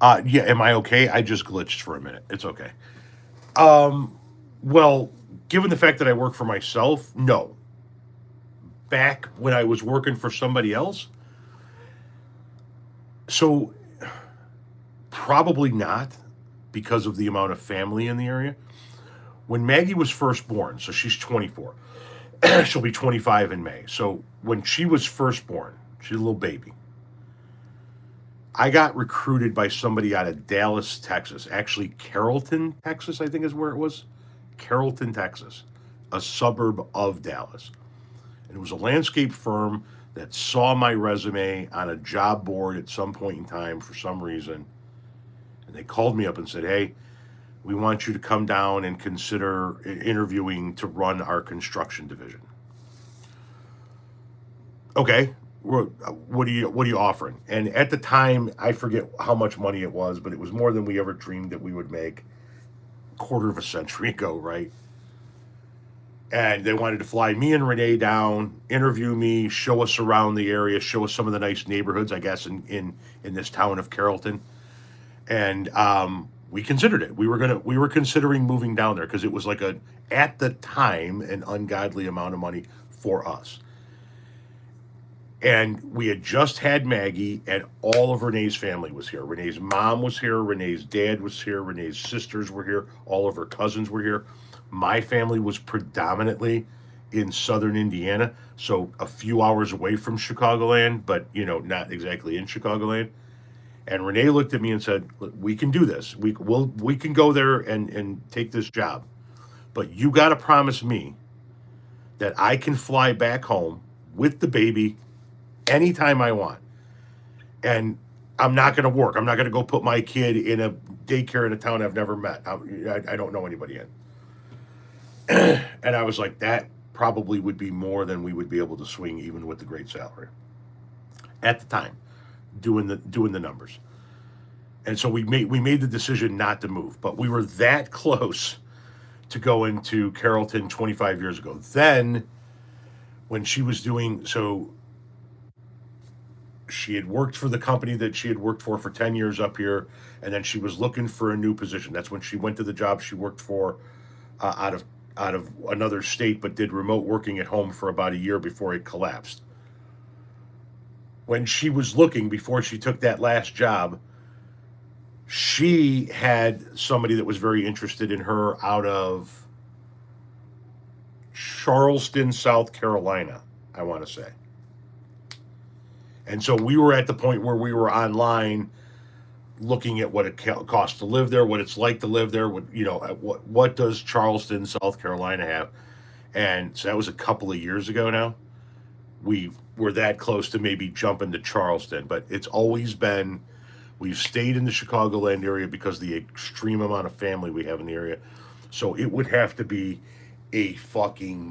Yeah, am I okay? I just glitched for a minute. It's okay. Well, given the fact that I work for myself, no. Back when I was working for somebody else, so probably not because of the amount of family in the area. When Maggie was first born, so she's 24, she'll be 25 in May. So when she was first born, she's a little baby. I got recruited by somebody out of Dallas, Texas. Actually, Carrollton, Texas, I think is where it was. Carrollton, Texas, a suburb of Dallas. And it was a landscape firm that saw my resume on a job board at some point in time for some reason. And they called me up and said, hey, we want you to come down and consider interviewing to run our construction division. Okay, what are you offering? And at the time, I forget how much money it was, but it was more than we ever dreamed that we would make quarter of a century ago, right? And they wanted to fly me and Renee down, interview me, show us around the area, show us some of the nice neighborhoods, I guess, in this town of Carrollton. And we considered it. We were considering moving down there because it was like a at the time an ungodly amount of money for us. And we had just had Maggie, and all of Renee's family was here. Renee's mom was here. Renee's dad was here. Renee's sisters were here. All of her cousins were here. My family was predominantly in southern Indiana, so a few hours away from Chicagoland, but not exactly in Chicagoland. And Renee looked at me and said, "Look, we can do this. We can go there and take this job, but you got to promise me that I can fly back home with the baby anytime I want. And I'm not going to work. I'm not going to go put my kid in a daycare in a town I've never met. I don't know anybody in." And I was like, that probably would be more than we would be able to swing even with the great salary at the time, doing the numbers. And so we made the decision not to move, but we were that close to going to Carrollton 25 years ago. Then when she was doing so, she had worked for the company that she had worked for 10 years up here, and then she was looking for a new position. That's when she went to the job she worked for out of another state, but did remote working at home for about a year before it collapsed. When she was looking before she took that last job, she had somebody that was very interested in her out of Charleston, South Carolina, I want to say. And so we were at the point where we were online looking at what it costs to live there, what it's like to live there, what does Charleston, South Carolina have? And so that was a couple of years ago now. We were that close to maybe jumping to Charleston, but it's always been we've stayed in the Chicagoland area because of the extreme amount of family we have in the area. So it would have to be a fucking